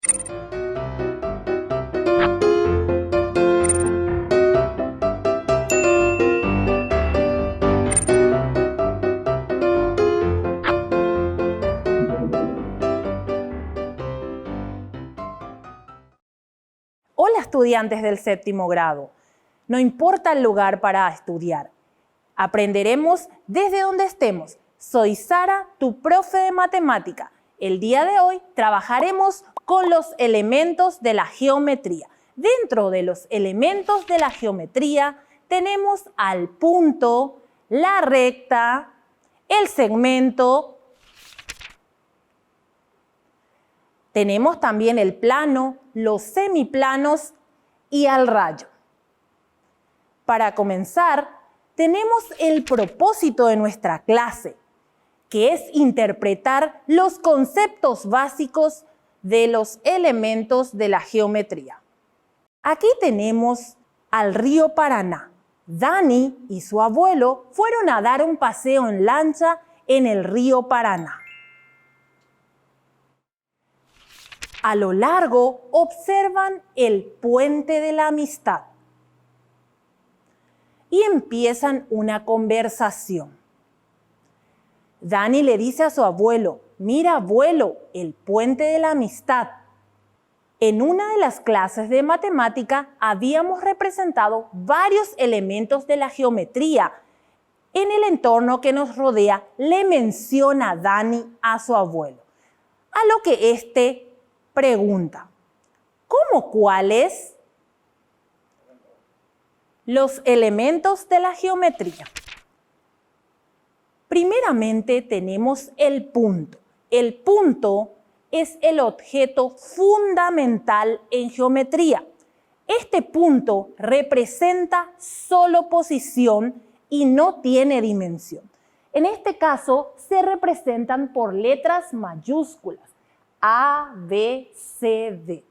Hola estudiantes del séptimo grado. No importa el lugar para estudiar. Aprenderemos desde donde estemos. Soy Sara, tu profe de matemática. El día de hoy trabajaremos con los elementos de la geometría. Dentro de los elementos de la geometría tenemos al punto, la recta, el segmento. Tenemos también el plano, los semiplanos y al rayo. Para comenzar, tenemos el propósito de nuestra clase, que es interpretar los conceptos básicos de los elementos de la geometría. Aquí tenemos al río Paraná. Dani y su abuelo fueron a dar un paseo en lancha en el río Paraná. A lo largo observan el puente de la amistad y empiezan una conversación. Dani le dice a su abuelo: mira, abuelo, el puente de la amistad. En una de las clases de matemática habíamos representado varios elementos de la geometría. En el entorno que nos rodea le menciona Dani a su abuelo, a lo que éste pregunta: ¿cómo cuáles? Los elementos de la geometría. Primeramente tenemos el punto. El punto es el objeto fundamental en geometría. Este punto representa solo posición y no tiene dimensión. En este caso se representan por letras mayúsculas: A, B, C, D.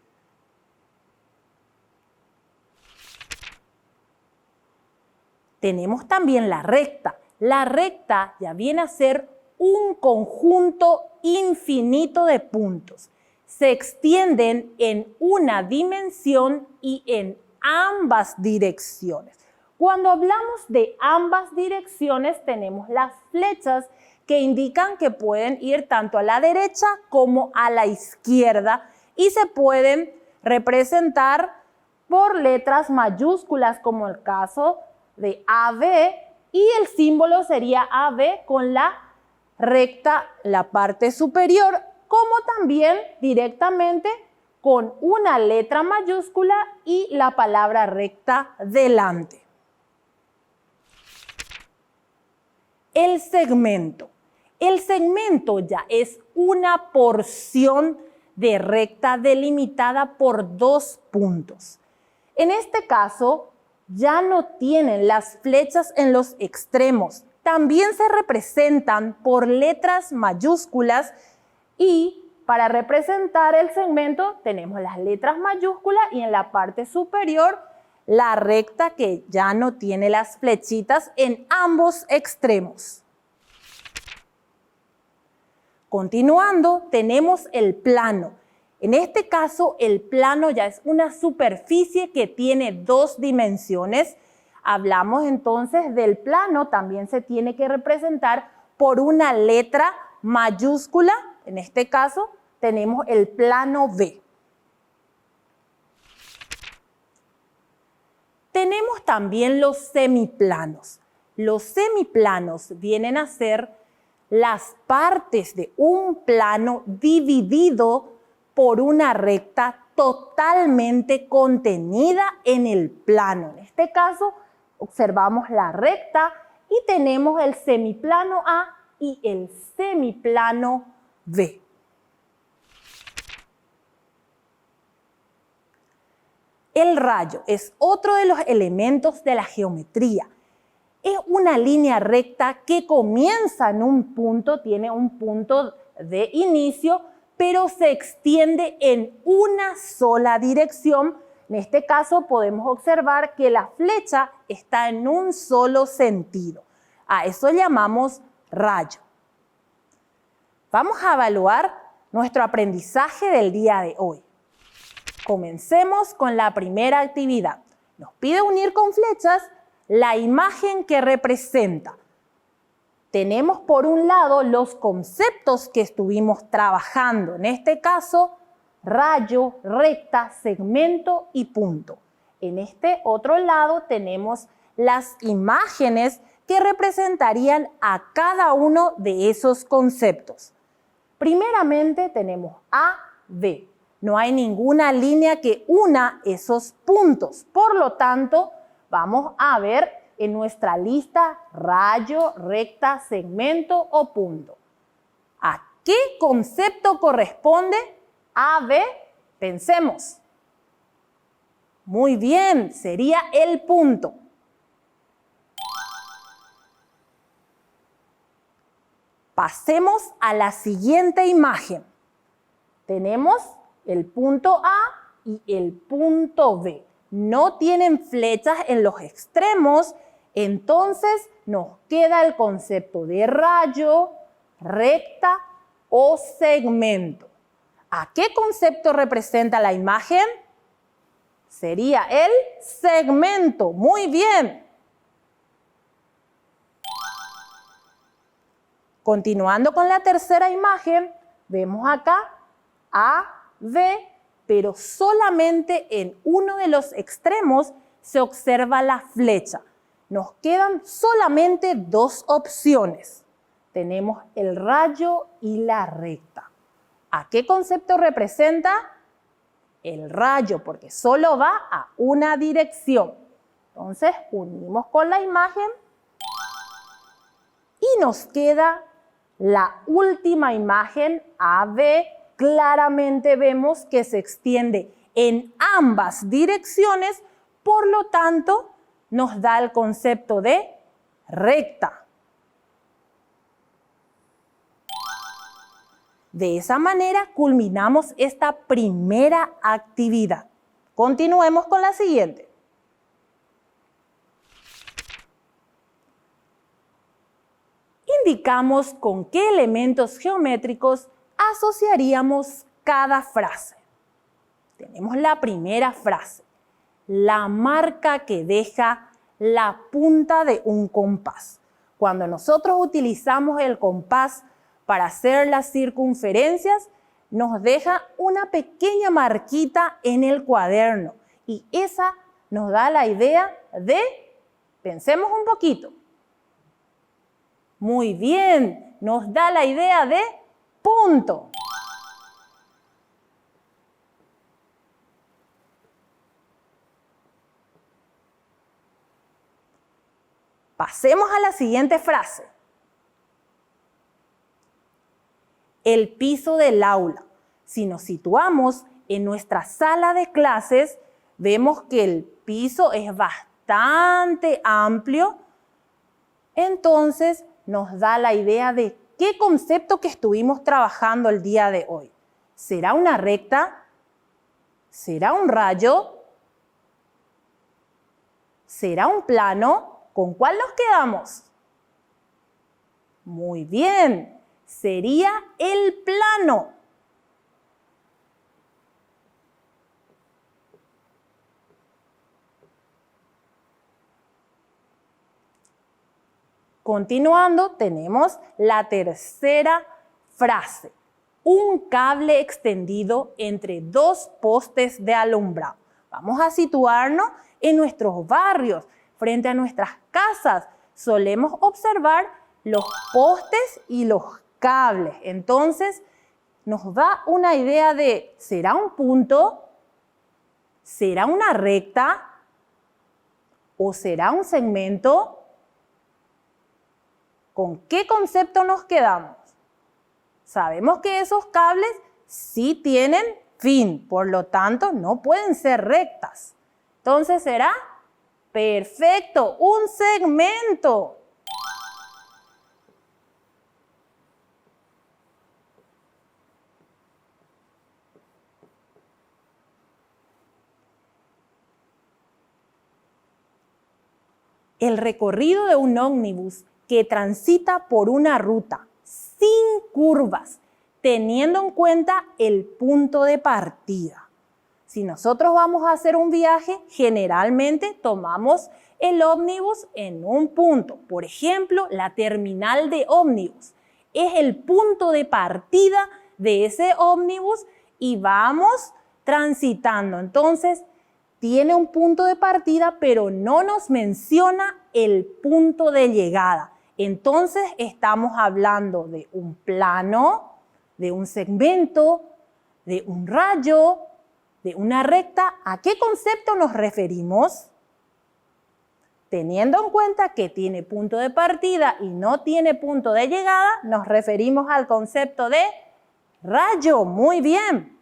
Tenemos también la recta. La recta ya viene a ser un conjunto infinito de puntos. Se extienden en una dimensión y en ambas direcciones. Cuando hablamos de ambas direcciones, tenemos las flechas que indican que pueden ir tanto a la derecha como a la izquierda y se pueden representar por letras mayúsculas, como el caso de AB, y el símbolo sería AB con la recta, la parte superior, como también directamente con una letra mayúscula y la palabra recta delante. El segmento. El segmento ya es una porción de recta delimitada por dos puntos. En este caso, ya no tienen las flechas en los extremos. También se representan por letras mayúsculas y para representar el segmento tenemos las letras mayúsculas y en la parte superior la recta que ya no tiene las flechitas en ambos extremos. Continuando, tenemos el plano. En este caso, el plano ya es una superficie que tiene dos dimensiones. Hablamos entonces del plano, también se tiene que representar por una letra mayúscula. En este caso, tenemos el plano B. Tenemos también los semiplanos. Los semiplanos vienen a ser las partes de un plano dividido por una recta totalmente contenida en el plano. En este caso, observamos la recta y tenemos el semiplano A y el semiplano B. El rayo es otro de los elementos de la geometría. Es una línea recta que comienza en un punto, tiene un punto de inicio, pero se extiende en una sola dirección. En este caso podemos observar que la flecha está en un solo sentido. A eso llamamos rayo. Vamos a evaluar nuestro aprendizaje del día de hoy. Comencemos con la primera actividad. Nos pide unir con flechas la imagen que representa. Tenemos por un lado los conceptos que estuvimos trabajando. En este caso, rayo, recta, segmento y punto. En este otro lado tenemos las imágenes que representarían a cada uno de esos conceptos. Primeramente tenemos A, B. No hay ninguna línea que una esos puntos. Por lo tanto, vamos a ver en nuestra lista rayo, recta, segmento o punto. ¿A qué concepto corresponde A, B? Pensemos. Muy bien, sería el punto. Pasemos a la siguiente imagen. Tenemos el punto A y el punto B. No tienen flechas en los extremos, entonces nos queda el concepto de rayo, recta o segmento. ¿A qué concepto representa la imagen? Sería el segmento. Muy bien. Continuando con la tercera imagen, vemos acá A, B, pero solamente en uno de los extremos se observa la flecha. Nos quedan solamente dos opciones. Tenemos el rayo y la recta. ¿A qué concepto representa? El rayo, porque solo va a una dirección. Entonces, unimos con la imagen y nos queda la última imagen, AB. Claramente vemos que se extiende en ambas direcciones, por lo tanto, nos da el concepto de recta. De esa manera culminamos esta primera actividad. Continuemos con la siguiente. Indicamos con qué elementos geométricos asociaríamos cada frase. Tenemos la primera frase, la marca que deja la punta de un compás. Cuando nosotros utilizamos el compás para hacer las circunferencias, nos deja una pequeña marquita en el cuaderno y esa nos da la idea de, pensemos un poquito. Muy bien, nos da la idea de punto. Pasemos a la siguiente frase. El piso del aula. Si nos situamos en nuestra sala de clases, vemos que el piso es bastante amplio. Entonces, nos da la idea de qué concepto que estuvimos trabajando el día de hoy. ¿Será una recta? ¿Será un rayo? ¿Será un plano? ¿Con cuál nos quedamos? Muy bien, sería el plano. Continuando, tenemos la tercera frase. Un cable extendido entre dos postes de alumbrado. Vamos a situarnos en nuestros barrios, frente a nuestras casas. Solemos observar los postes y los cables. Entonces, nos da una idea de, ¿será un punto? ¿Será una recta? ¿O será un segmento? ¿Con qué concepto nos quedamos? Sabemos que esos cables sí tienen fin, por lo tanto no pueden ser rectas. Entonces será, perfecto, un segmento. El recorrido de un ómnibus que transita por una ruta sin curvas, teniendo en cuenta el punto de partida. Si nosotros vamos a hacer un viaje, generalmente tomamos el ómnibus en un punto. Por ejemplo, la terminal de ómnibus es el punto de partida de ese ómnibus y vamos transitando. Entonces, tiene un punto de partida, pero no nos menciona el punto de llegada. Entonces, estamos hablando de un plano, de un segmento, de un rayo, de una recta. ¿A qué concepto nos referimos? Teniendo en cuenta que tiene punto de partida y no tiene punto de llegada, nos referimos al concepto de rayo. Muy bien.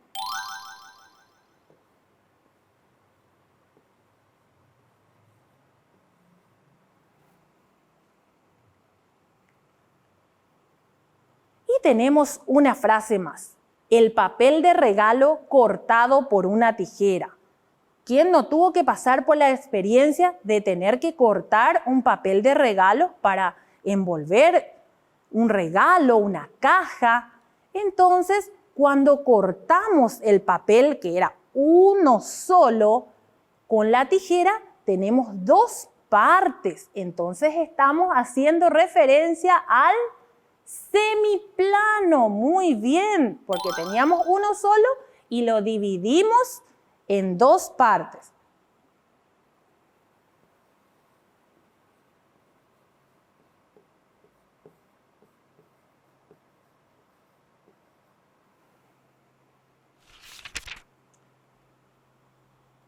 Y tenemos una frase más. El papel de regalo cortado por una tijera. ¿Quién no tuvo que pasar por la experiencia de tener que cortar un papel de regalo para envolver un regalo, una caja? Entonces, cuando cortamos el papel, que era uno solo, con la tijera tenemos dos partes. Entonces, estamos haciendo referencia al semiplano. Muy bien, porque teníamos uno solo y lo dividimos en dos partes.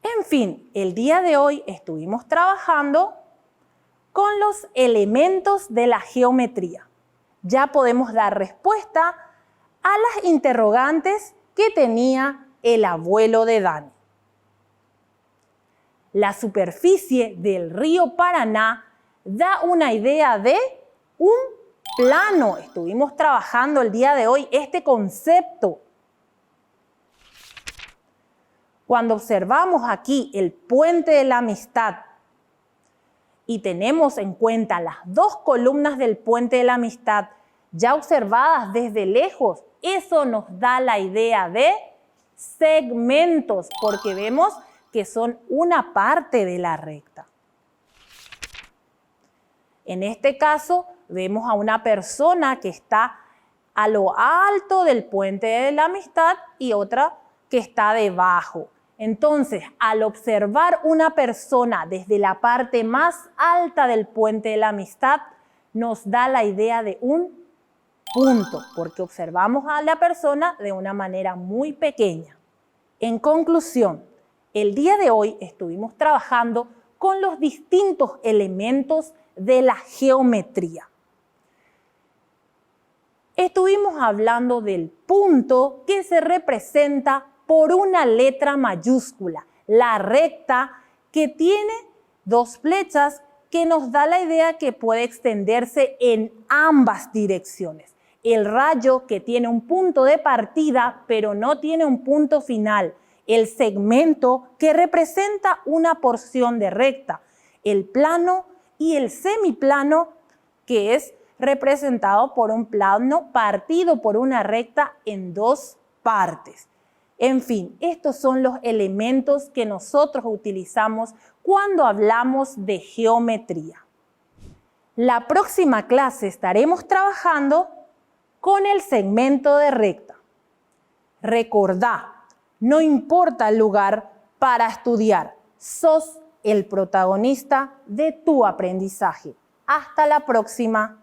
En fin, el día de hoy estuvimos trabajando con los elementos de la geometría. Ya podemos dar respuesta a las interrogantes que tenía el abuelo de Dani. La superficie del río Paraná da una idea de un plano. Estuvimos trabajando el día de hoy este concepto. Cuando observamos aquí el puente de la amistad y tenemos en cuenta las dos columnas del puente de la amistad ya observadas desde lejos, eso nos da la idea de segmentos, porque vemos que son una parte de la recta. En este caso, vemos a una persona que está a lo alto del puente de la amistad y otra que está debajo. Entonces, al observar una persona desde la parte más alta del puente de la amistad, nos da la idea de un punto, porque observamos a la persona de una manera muy pequeña. En conclusión, el día de hoy estuvimos trabajando con los distintos elementos de la geometría. Estuvimos hablando del punto que se representa por una letra mayúscula, la recta que tiene dos flechas que nos da la idea que puede extenderse en ambas direcciones. El rayo que tiene un punto de partida pero no tiene un punto final. El segmento que representa una porción de recta. El plano y el semiplano que es representado por un plano partido por una recta en dos partes. En fin, estos son los elementos que nosotros utilizamos cuando hablamos de geometría. La próxima clase estaremos trabajando con el segmento de recta. Recordá, no importa el lugar para estudiar, sos el protagonista de tu aprendizaje. Hasta la próxima.